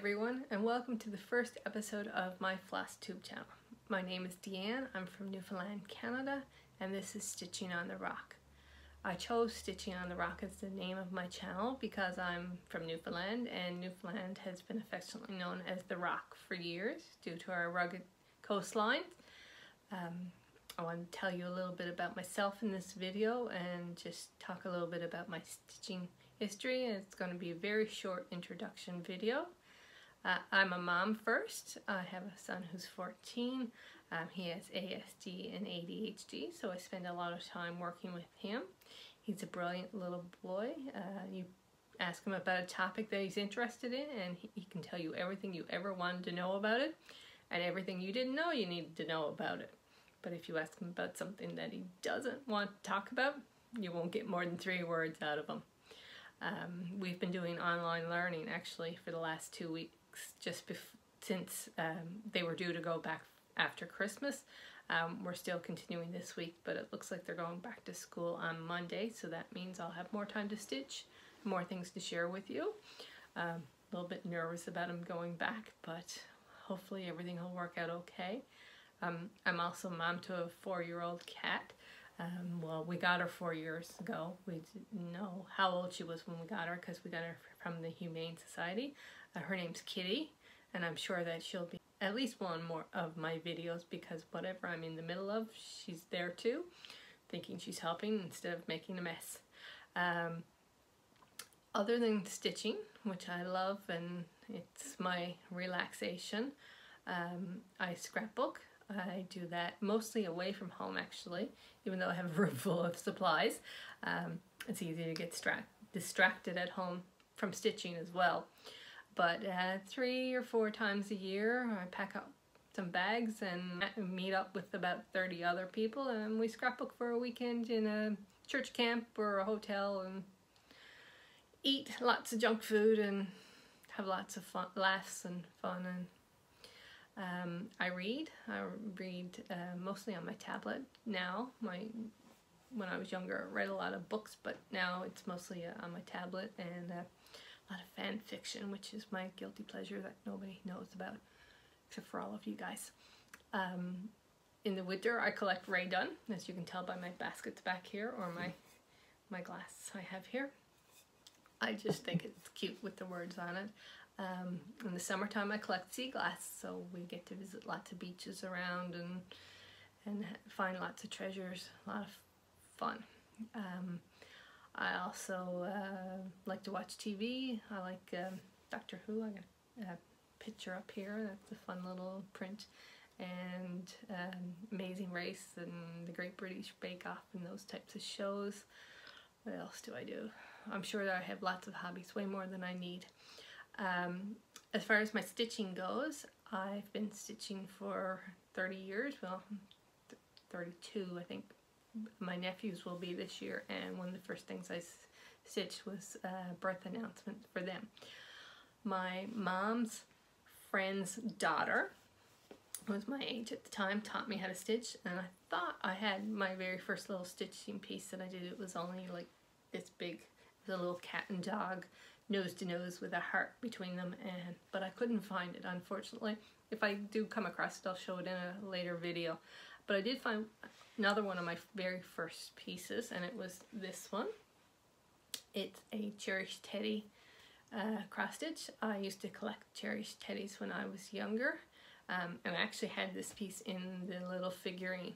everyone, and welcome to the first episode of my Flosstube channel. My name is Deanne, I'm from Newfoundland, Canada, and this is Stitching on the Rock. I chose Stitching on the Rock as the name of my channel because I'm from Newfoundland, and Newfoundland has been affectionately known as the Rock for years due to our rugged coastline. I want to tell you a little bit about myself in this video and just talk a little bit about my stitching history. It's going to be a very short introduction video. I'm a mom first. I have a son who's 14. He has ASD and ADHD, so I spend a lot of time working with him. He's a brilliant little boy. You ask him about a topic that he's interested in and he can tell you everything you ever wanted to know about it and everything you didn't know you needed to know about it. But if you ask him about something that he doesn't want to talk about, you won't get more than 3 words out of him. We've been doing online learning actually for the last 2 weeks, just since they were due to go back after Christmas. We're still continuing this week, but it looks like they're going back to school on Monday, so that means I'll have more time to stitch, more things to share with you. A little bit nervous about them going back, but hopefully everything will work out okay. I'm also mom to a 4-year-old cat. Well, we got her 4 years ago. We didn't know how old she was when we got her because we got her from the Humane Society. Her name's Kitty, and I'm sure that she'll be at least one more of my videos because whatever I'm in the middle of, she's there too, thinking she's helping instead of making a mess. Other than stitching, which I love and it's my relaxation, I scrapbook. I do that mostly away from home actually, even though I have a room full of supplies. It's easy to get distracted at home from stitching as well. But 3 or 4 times a year I pack up some bags and meet up with about 30 other people and we scrapbook for a weekend in a church camp or a hotel and eat lots of junk food and have lots of fun, laughs and fun. And I read mostly on my tablet now. When I was younger I read a lot of books, but now it's mostly on my tablet, and a lot of fan fiction, which is my guilty pleasure that nobody knows about except for all of you guys. In the winter I collect Ray Dunn, as you can tell by my baskets back here, or my glass I have here. I just think it's cute with the words on it. In the summertime I collect sea glass, so we get to visit lots of beaches around and find lots of treasures, a lot of fun. I also like to watch TV. I like Doctor Who. I got a picture up here, that's a fun little print, and Amazing Race and the Great British Bake Off and those types of shows. What else do I do? I'm sure that I have lots of hobbies, way more than I need. As far as my stitching goes, I've been stitching for 30 years, well, 32 I think. My nephews will be this year, and one of the first things I stitched was a birth announcement for them. My mom's friend's daughter, who was my age at the time, taught me how to stitch, and I thought I had my very first little stitching piece that I did. It was only like this big. It was a little cat and dog, nose to nose with a heart between them, but I couldn't find it, unfortunately. If I do come across it, I'll show it in a later video. But I did find another one of my very first pieces, and it was this one. It's a Cherished Teddy cross stitch. I used to collect Cherished Teddies when I was younger, and I actually had this piece in the little figurine,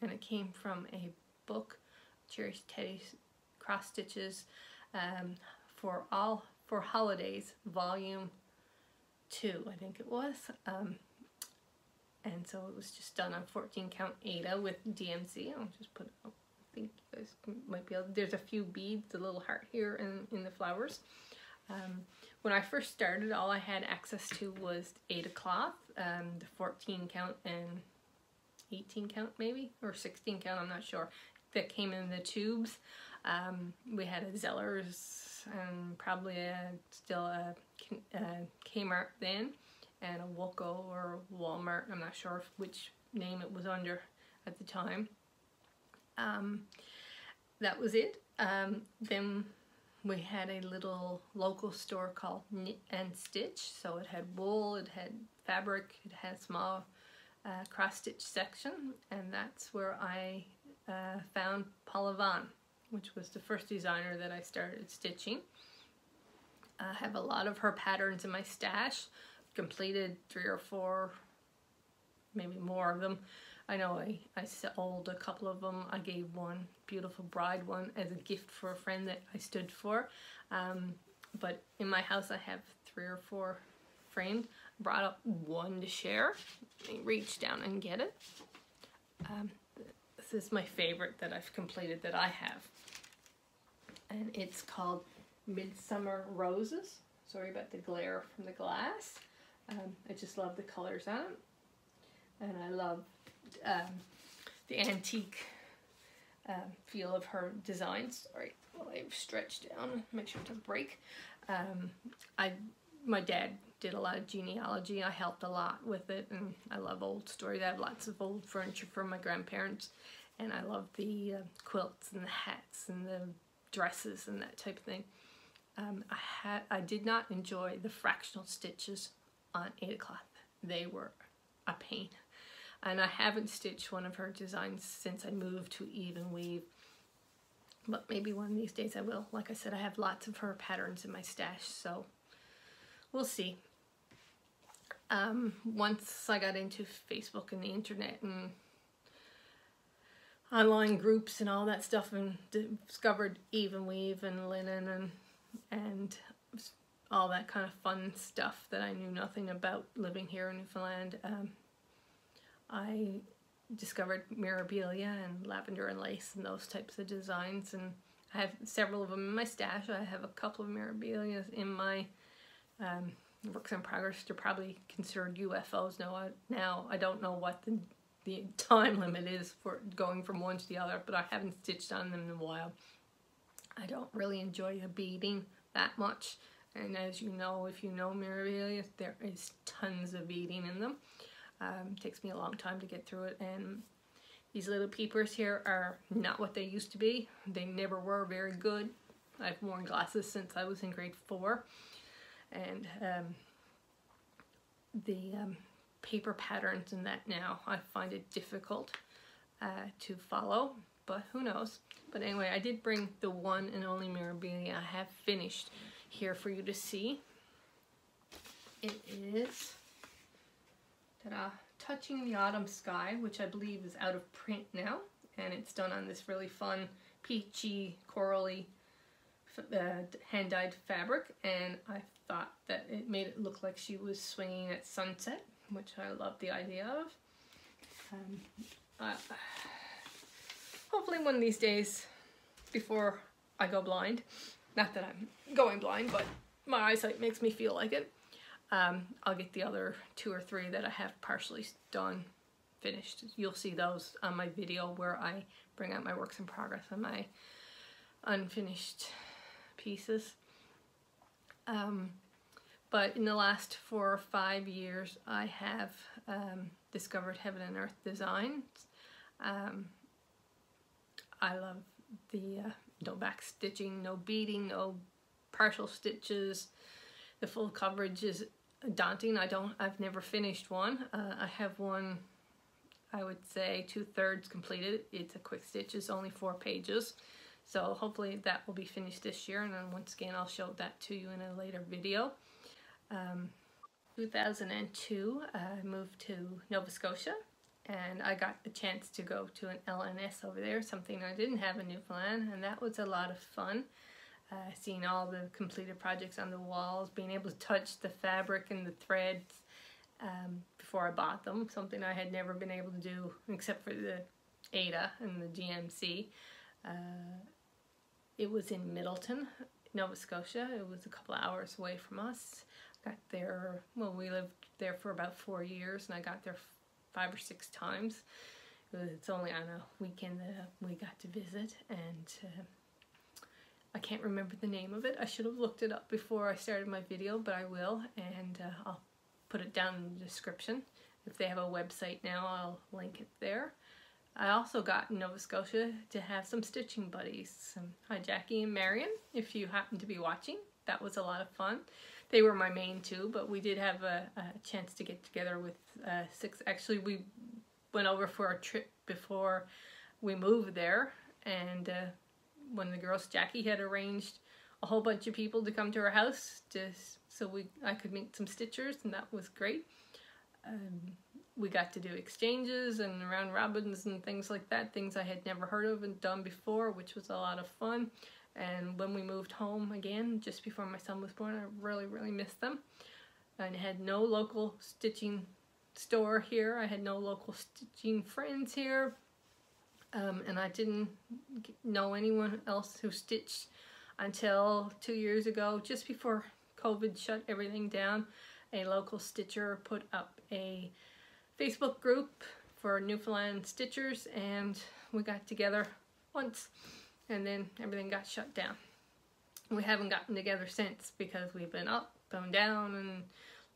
and it came from a book, Cherished Teddies Cross Stitches for Holidays, Volume 2, I think it was. And so it was just done on 14 count Aida with DMC. I'll just put it up. I think you guys might be able to, there's a few beads, a little heart here in the flowers. When I first started, all I had access to was Aida cloth, the 14 count and 18 count maybe, or 16 count, I'm not sure, that came in the tubes. We had a Zeller's and probably still a Kmart then, and a Woolco or Walmart. I'm not sure which name it was under at the time. That was it. Then we had a little local store called Knit and Stitch, so it had wool, it had fabric, it had a small cross-stitch section, and that's where I found Paula Vani, which was the first designer that I started stitching. I have a lot of her patterns in my stash, completed 3 or 4, maybe more of them. I know I sold a couple of them. I gave one beautiful bride one as a gift for a friend that I stood for. But in my house I have 3 or 4 framed. Brought up one to share. I reach down and get it. This is my favorite that I've completed that I have. And it's called Midsummer Roses. Sorry about the glare from the glass. I just love the colors on it. And I love the antique feel of her designs. Sorry, well, I've stretched down, make sure it doesn't break. My dad did a lot of genealogy. I helped a lot with it, and I love old stories. I have lots of old furniture from my grandparents, and I love the quilts and the hats and the dresses and that type of thing. I did not enjoy the fractional stitches on Ada cloth. They were a pain. And I haven't stitched one of her designs since I moved to even weave. But maybe one of these days I will. Like I said, I have lots of her patterns in my stash, so we'll see. Once I got into Facebook and the internet and online groups and all that stuff, and discovered even weave and linen and all that kind of fun stuff that I knew nothing about living here in Newfoundland, I discovered mirabilia and lavender and lace and those types of designs, and I have several of them in my stash. I have a couple of mirabilias in my works in progress. They're probably considered UFOs now. I don't know what the time limit is for going from one to the other, but I haven't stitched on them in a while. I don't really enjoy the beading that much, and as you know, if you know mirabilia, there is tons of beading in them. It takes me a long time to get through it, and these little peepers here are not what they used to be. They never were very good. I've worn glasses since I was in grade 4, and the paper patterns and that now, I find it difficult to follow, but who knows. But anyway, I did bring the one and only mirabilia I have finished here for you to see. It is Touching the Autumn Sky, which I believe is out of print now, and it's done on this really fun peachy corally hand-dyed fabric, and I thought that it made it look like she was swinging at sunset, which I love the idea of. Hopefully one of these days, before I go blind, not that I'm going blind, but my eyesight makes me feel like it, I'll get the other 2 or 3 that I have partially done finished. You'll see those on my video where I bring out my works in progress and my unfinished pieces. But in the last 4 or 5 years, I have discovered Heaven and Earth Designs. I love the no back stitching, no beading, no partial stitches. The full coverage is daunting. I've never finished one. I have one, I would say 2/3 completed. It's a quick stitch. It's only 4 pages. So hopefully that will be finished this year, and then once again I'll show that to you in a later video. 2002 I moved to Nova Scotia, and I got a chance to go to an LNS over there, something I didn't have in Newfoundland, and that was a lot of fun. Seeing all the completed projects on the walls, being able to touch the fabric and the threads before I bought them, something I had never been able to do except for the Ada and the GMC. It was in Middleton, Nova Scotia. It was a couple of hours away from us. Got there, well, we lived there for about 4 years, and I got there 5 or 6 times. It's only on a weekend that we got to visit, and I can't remember the name of it. I should have looked it up before I started my video, but I will, and I'll put it down in the description. If they have a website now, I'll link it there. I also got in Nova Scotia to have some stitching buddies. Hi Jackie and Marion, if you happen to be watching. That was a lot of fun. They were my main two, but we did have a chance to get together with 6. Actually, we went over for a trip before we moved there, and one of the girls, Jackie, had arranged a whole bunch of people to come to her house so I could meet some stitchers, and that was great. We got to do exchanges and round robins and things like that, things I had never heard of and done before, which was a lot of fun. And when we moved home again, just before my son was born, I really, really missed them. I had no local stitching store here. I had no local stitching friends here. And I didn't know anyone else who stitched until 2 years ago, just before COVID shut everything down. A local stitcher put up a Facebook group for Newfoundland stitchers, and we got together once, and then everything got shut down. We haven't gotten together since because we've been up and down and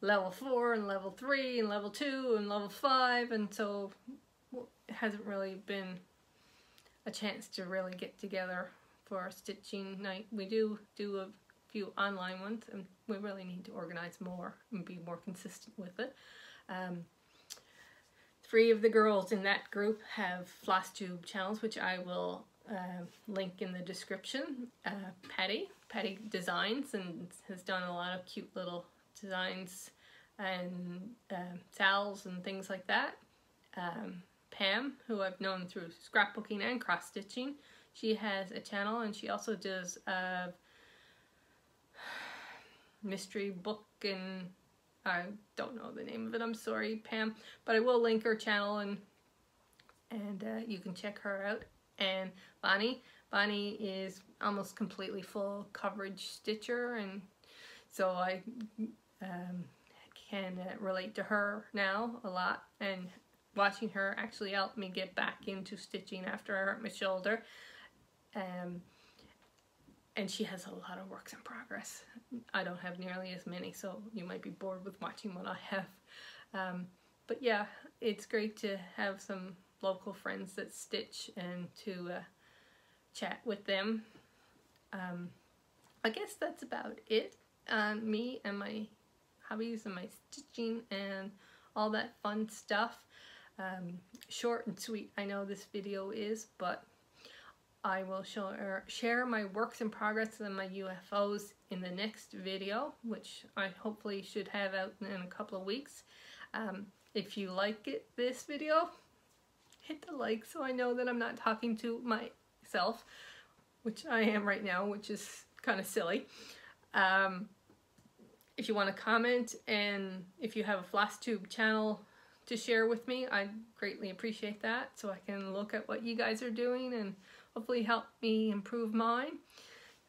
level 4 and level 3 and level 2 and level 5, and so it hasn't really been a chance to really get together for a stitching night. We do a few online ones, and we really need to organize more and be more consistent with it. 3 of the girls in that group have Flosstube channels, which I will link in the description. Patty designs and has done a lot of cute little designs and towels and things like that. Pam, who I've known through scrapbooking and cross stitching, she has a channel, and she also does mystery book, and I don't know the name of it, I'm sorry Pam, but I will link her channel, and you can check her out. And Vani is almost completely full coverage stitcher, and so I can relate to her now a lot, and watching her actually helped me get back into stitching after I hurt my shoulder. And she has a lot of works in progress. I don't have nearly as many, so you might be bored with watching what I have. But yeah, it's great to have some local friends that stitch and to chat with them. I guess that's about it on me and my hobbies and my stitching and all that fun stuff. Short and sweet, I know this video is, but I will share my works in progress and my UFOs in the next video, which I hopefully should have out in a couple of weeks. If you like this video, hit the like so I know that I'm not talking to myself, which I am right now, which is kind of silly. If you want to comment, and if you have a Flosstube channel to share with me, I greatly appreciate that, so I can look at what you guys are doing and hopefully help me improve mine.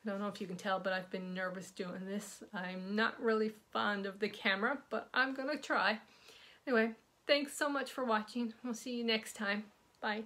I don't know if you can tell, but I've been nervous doing this. I'm not really fond of the camera, but I'm gonna try. Anyway, thanks so much for watching. We'll see you next time. Bye.